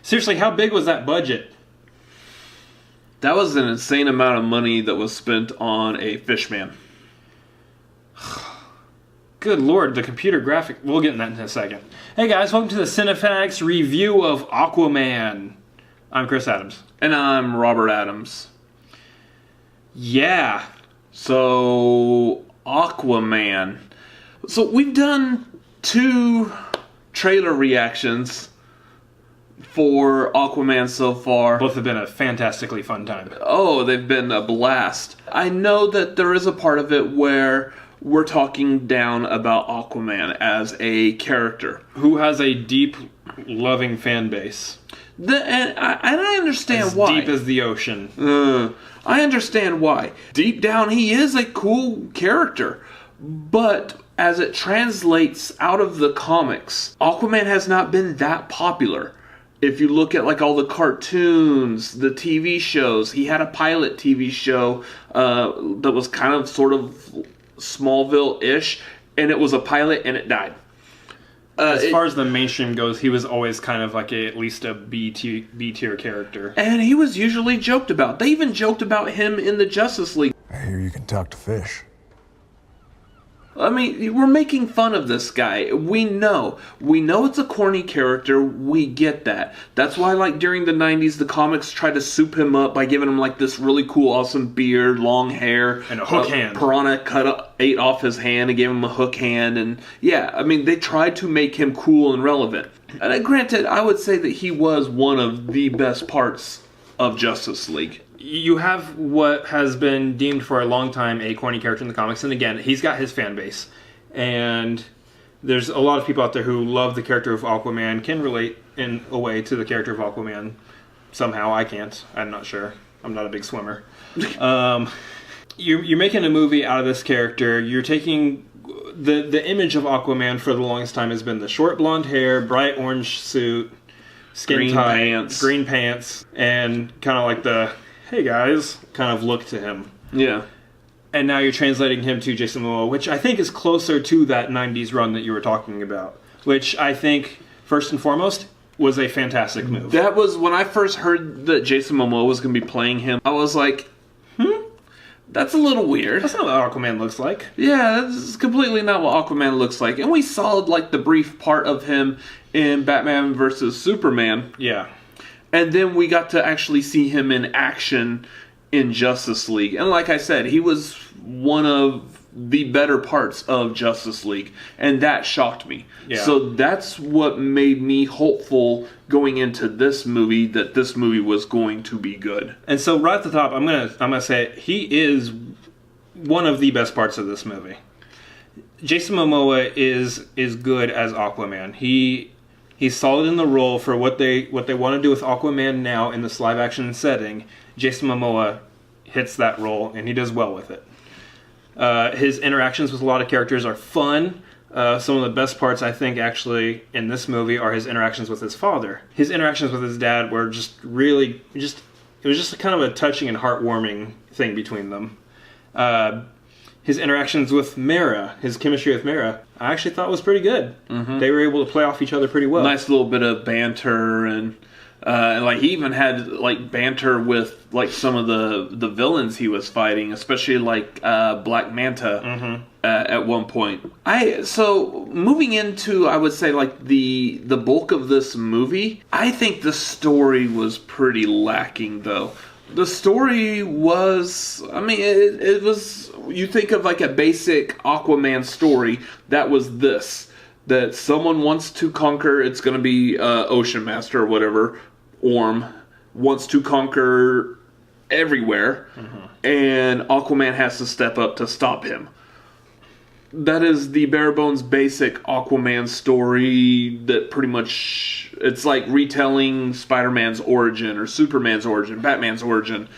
Seriously, how big was that budget? That was an insane amount of money that was spent on a Fishman. Good lord, the computer graphic... We'll get in that in a second. Hey guys, welcome to the Cinefanatics review of Aquaman. I'm Chris Adams. And I'm Robert Adams. Yeah. So, Aquaman. So, we've done 2 trailer reactions for Aquaman so far. Both have been a fantastically fun time. Oh, they've been a blast. I know that there is a part of it where we're talking down about Aquaman as a character. Who has a deep, loving fan base. And I understand why. As deep as the ocean. I understand why. Deep down, he is a cool character. But as it translates out of the comics, Aquaman has not been that popular. If you look at like all the cartoons, the TV shows, he had a pilot TV show that was kind of sort of Smallville-ish, and it was a pilot and it died. As far as the mainstream goes, he was always kind of like at least a B-tier character. And he was usually joked about. They even joked about him in the Justice League. I hear you can talk to fish. I mean, we're making fun of this guy. We know it's a corny character. We get that. That's why, like, during the 90s, the comics tried to soup him up by giving him, like, this really cool, awesome beard, long hair. And a hook hand. Piranha ate off his hand and gave him a hook hand. And, yeah, I mean, they tried to make him cool and relevant. And granted, I would say that he was one of the best parts of Justice League. You have what has been deemed for a long time a corny character in the comics, and again, he's got his fan base. And there's a lot of people out there who love the character of Aquaman, can relate in a way to the character of Aquaman. Somehow, I can't. I'm not sure. I'm not a big swimmer. You're making a movie out of this character. You're taking... The image of Aquaman for the longest time has been the short blonde hair, bright orange suit, skin tight, green pants, and kind of like the... hey guys, kind of look to him. Yeah. And now you're translating him to Jason Momoa, which I think is closer to that 90s run that you were talking about. Which I think, first and foremost, was a fantastic move. That was, when I first heard that Jason Momoa was going to be playing him, I was like, that's a little weird. That's not what Aquaman looks like. Yeah, that's completely not what Aquaman looks like. And we saw, like, the brief part of him in Batman vs. Superman. Yeah. And then we got to actually see him in action in Justice League. And like I said, he was one of the better parts of Justice League. And that shocked me. Yeah. So that's what made me hopeful going into this movie, that this movie was going to be good. And so right at the top, I'm gonna say it, he is one of the best parts of this movie. Jason Momoa is good as Aquaman. He's solid in the role for what they want to do with Aquaman now in this live action setting. Jason Momoa hits that role, and he does well with it. His interactions with a lot of characters are fun. Some of the best parts, I think, actually, in this movie are his interactions with his father. His interactions with his dad were just really... it was just kind of a touching and heartwarming thing between them. His interactions with Mera, his chemistry with Mera, I actually thought was pretty good. Mm-hmm. They were able to play off each other pretty well. Nice little bit of banter, and like he even had like banter with like some of the villains he was fighting, especially like Black Manta at one point. So moving into, I would say, like the bulk of this movie, I think the story was pretty lacking though. The story was, I mean, it was, you think of like a basic Aquaman story, that was this. That someone wants to conquer, it's going to be Ocean Master or whatever, Orm, wants to conquer everywhere, and Aquaman has to step up to stop him. That is the bare bones basic Aquaman story that pretty much, it's like retelling Spider-Man's origin or Superman's origin, Batman's origin.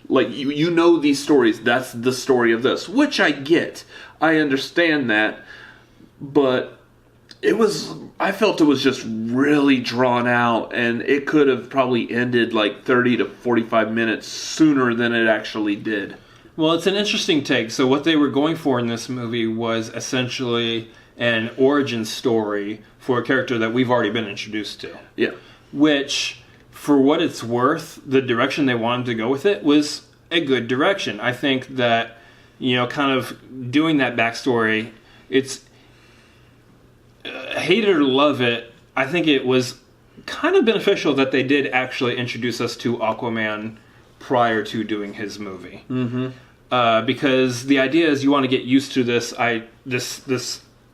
Like, you know these stories, that's the story of this, which I get. I understand that, but I felt it was just really drawn out, and it could have probably ended like 30 to 45 minutes sooner than it actually did. Well, it's an interesting take. So what they were going for in this movie was essentially an origin story for a character that we've already been introduced to. Yeah. Which, for what it's worth, the direction they wanted to go with it was a good direction. I think that, kind of doing that backstory, it's hate it or love it, I think it was kind of beneficial that they did actually introduce us to Aquaman prior to doing his movie. Mm-hmm. Because the idea is you want to get used to this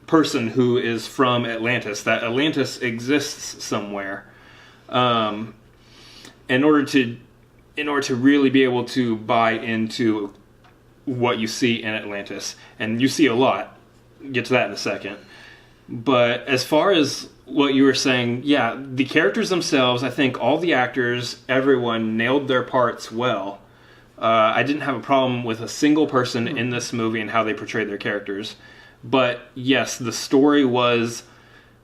person who is from Atlantis, that Atlantis exists somewhere. In order to really be able to buy into what you see in Atlantis, and you see a lot. Get to that in a second. But as far as what you were saying, yeah, the characters themselves, I think all the actors, everyone nailed their parts well. I didn't have a problem with a single person in this movie and how they portrayed their characters. But yes, the story was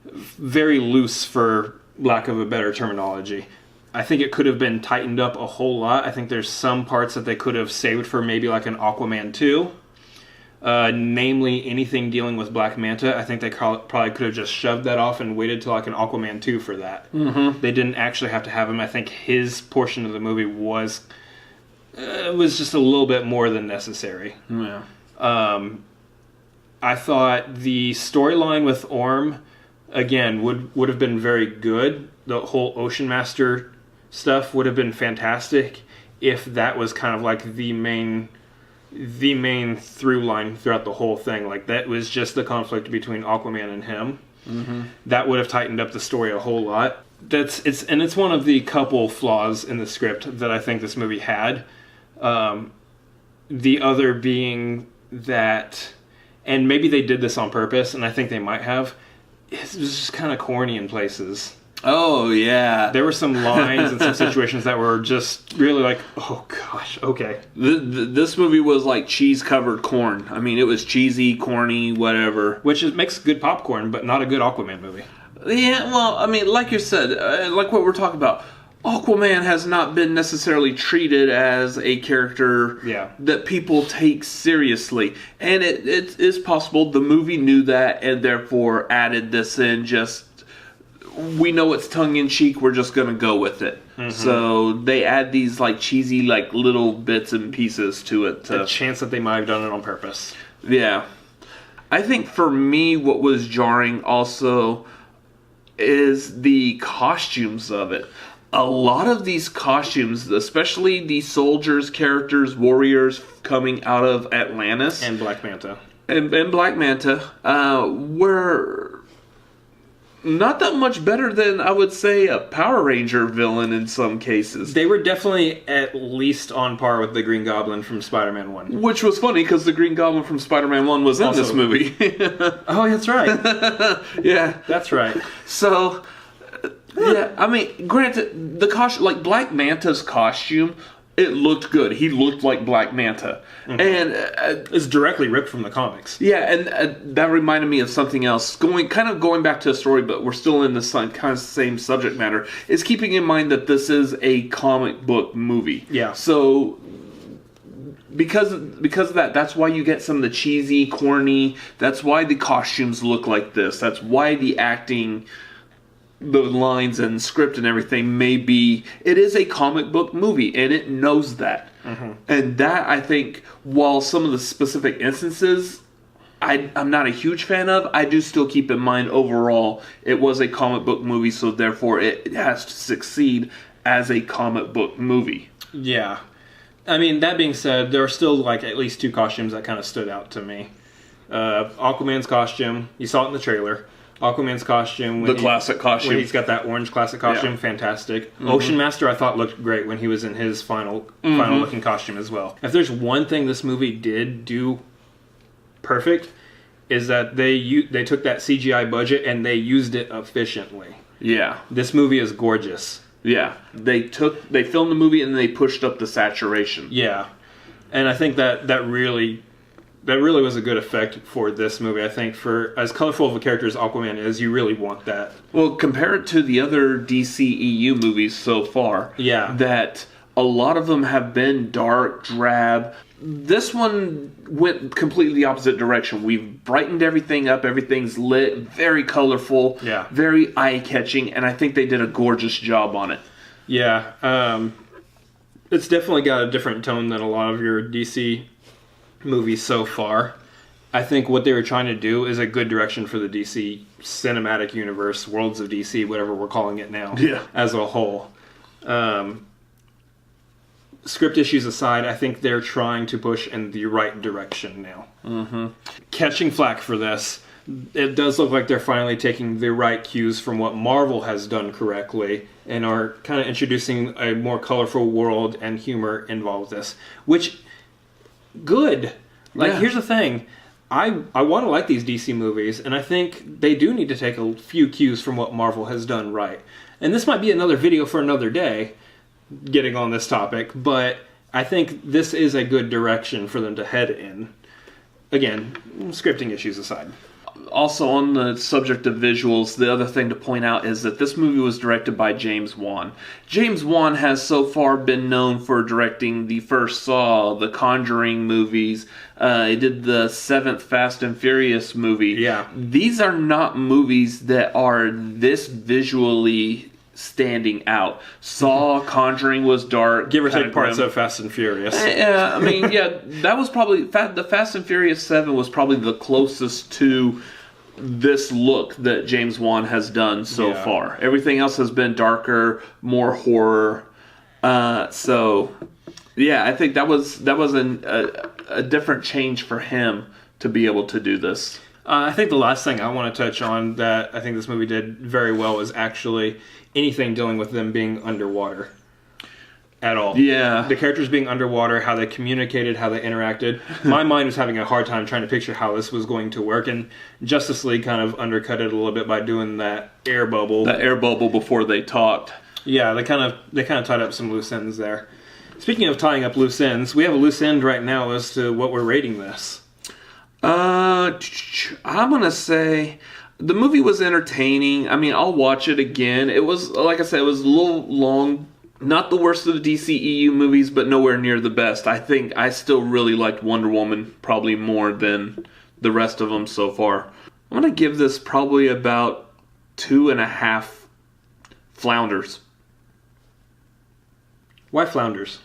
very loose, for lack of a better terminology. I think it could have been tightened up a whole lot. I think there's some parts that they could have saved for maybe like an Aquaman 2. Namely, anything dealing with Black Manta. I think they probably could have just shoved that off and waited till like an Aquaman 2 for that. Mm-hmm. They didn't actually have to have him. I think his portion of the movie was just a little bit more than necessary. Yeah. I thought the storyline with Orm, again, would have been very good. The whole Ocean Master stuff would have been fantastic if that was kind of like the main through line throughout the whole thing. Like, that was just the conflict between Aquaman and him. Mm-hmm. That would have tightened up the story a whole lot. It's one of the couple flaws in the script that I think this movie had. The other being that, and maybe they did this on purpose, and I think they might have, it was just kind of corny in places. Oh, yeah. There were some lines and some situations that were just really like, oh, gosh, okay. This movie was like cheese-covered corn. I mean, it was cheesy, corny, whatever. Which makes good popcorn, but not a good Aquaman movie. Yeah, well, I mean, like you said, like what we're talking about, Aquaman has not been necessarily treated as a character that people take seriously. And it is possible the movie knew that and therefore added this in just... We know it's tongue-in-cheek, we're just going to go with it. Mm-hmm. So they add these like cheesy like little bits and pieces to it. A chance that they might have done it on purpose. Yeah. I think for me what was jarring also is the costumes of it. A lot of these costumes, especially the soldiers, characters, warriors coming out of Atlantis. And Black Manta. And Black Manta were... not that much better than, I would say, a Power Ranger villain in some cases. They were definitely at least on par with the Green Goblin from Spider-Man 1. Which was funny, because the Green Goblin from Spider-Man 1 was in this movie. Oh, that's right. Yeah. That's right. So, yeah, I mean, granted, the costume, like Black Manta's costume... it looked good. He looked like Black Manta. Mm-hmm. And it's directly ripped from the comics. Yeah, and that reminded me of something else. Going back to a story, but we're still in this kind of same subject matter, is keeping in mind that this is a comic book movie. Yeah. So because of that, that's why you get some of the cheesy, corny, that's why the costumes look like this. That's why the acting... the lines and script and everything may be... it is a comic book movie, and it knows that. Mm-hmm. And that, I think, while some of the specific instances I'm not a huge fan of, I do still keep in mind overall it was a comic book movie, so therefore it has to succeed as a comic book movie. Yeah. I mean, that being said, there are still like at least two costumes that kind of stood out to me. Aquaman's costume, you saw it in the trailer. Aquaman's costume. The classic costume. When he's got that orange classic costume, fantastic. Mm-hmm. Ocean Master, I thought, looked great when he was in his final looking costume as well. If there's one thing this movie did do perfect, is that they took that CGI budget and they used it efficiently. Yeah. This movie is gorgeous. Yeah. They filmed the movie and they pushed up the saturation. Yeah. And I think that really was a good effect for this movie. I think for as colorful of a character as Aquaman is, you really want that. Well, compare it to the other DCEU movies so far. Yeah. That a lot of them have been dark, drab. This one went completely the opposite direction. We've brightened everything up. Everything's lit, very colorful, very eye-catching, and I think they did a gorgeous job on it. Yeah. It's definitely got a different tone than a lot of your DC movies so far. I think what they were trying to do is a good direction for the DC cinematic universe, Worlds of DC, whatever we're calling it now, as a whole. Script issues aside, I think they're trying to push in the right direction now. Mm-hmm. Catching flack for this, it does look like they're finally taking the right cues from what Marvel has done correctly and are kind of introducing a more colorful world and humor involved with this. Which, good. Here's the thing. I want to like these DC movies, and I think they do need to take a few cues from what Marvel has done right. And this might be another video for another day, getting on this topic, but I think this is a good direction for them to head in. Again, scripting issues aside. Also, on the subject of visuals, the other thing to point out is that this movie was directed by James Wan. James Wan has so far been known for directing the first Saw, the Conjuring movies. He did the 7th Fast and Furious movie. Yeah. These are not movies that are this visually standing out. Saw, Conjuring was dark. Give or take parts of Fast and Furious. Yeah, I mean, that was probably... The Fast and Furious 7 was probably the closest to this look that James Wan has done so far. Everything else has been darker, more horror. I think that was a different change for him to be able to do this. I think the last thing I want to touch on that I think this movie did very well was actually anything dealing with them being underwater at all. Yeah. The characters being underwater, how they communicated, how they interacted. My mind was having a hard time trying to picture how this was going to work, and Justice League kind of undercut it a little bit by doing that air bubble. That air bubble before they talked. Yeah, they kind of tied up some loose ends there. Speaking of tying up loose ends, we have a loose end right now as to what we're rating this. I'm going to say the movie was entertaining. I mean, I'll watch it again. It was, like I said, it was a little long. Not the worst of the DCEU movies, but nowhere near the best. I think I still really liked Wonder Woman probably more than the rest of them so far. I'm going to give this probably about 2.5 flounders. Why flounders?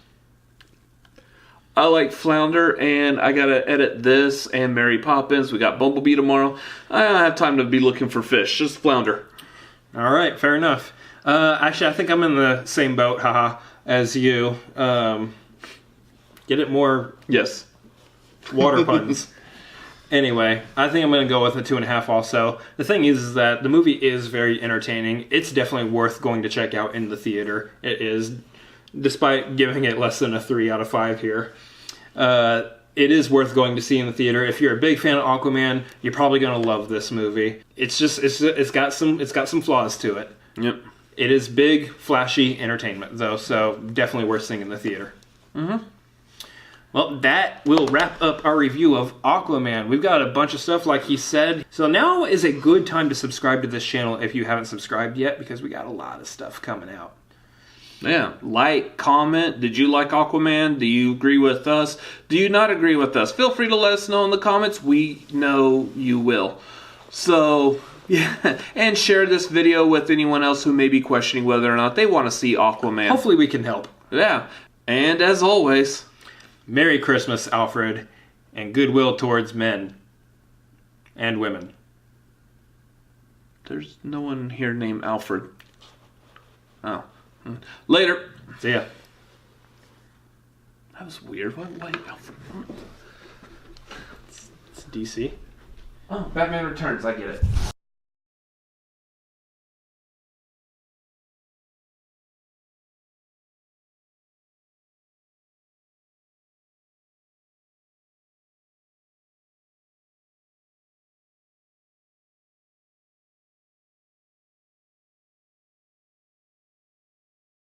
I like Flounder, and I gotta edit this and Mary Poppins. We got Bumblebee tomorrow. I don't have time to be looking for fish. Just Flounder. All right, fair enough. Actually, I think I'm in the same boat, as you. Get it more? Yes. Water puns. Anyway, I think I'm going to go with a 2.5 also. The thing is that the movie is very entertaining. It's definitely worth going to check out in the theater. It is, despite giving it less than a 3 out of 5 here. It is worth going to see in the theater. If you're a big fan of Aquaman, you're probably going to love this movie. It's got some flaws to it. Yep. It is big, flashy entertainment, though, so definitely worth seeing in the theater. Mm-hmm. Well, that will wrap up our review of Aquaman. We've got a bunch of stuff, like he said. So now is a good time to subscribe to this channel if you haven't subscribed yet, because we got a lot of stuff coming out. Yeah, like, comment. Did you like Aquaman? Do you agree with us? Do you not agree with us? Feel free to let us know in the comments. We know you will. So, yeah, and share this video with anyone else who may be questioning whether or not they want to see Aquaman. Hopefully we can help. Yeah, and as always, Merry Christmas, Alfred, and goodwill towards men and women. There's no one here named Alfred. Oh. Later. See ya. That was weird. Why Alfred? It's DC. Oh, Batman Returns. I get it.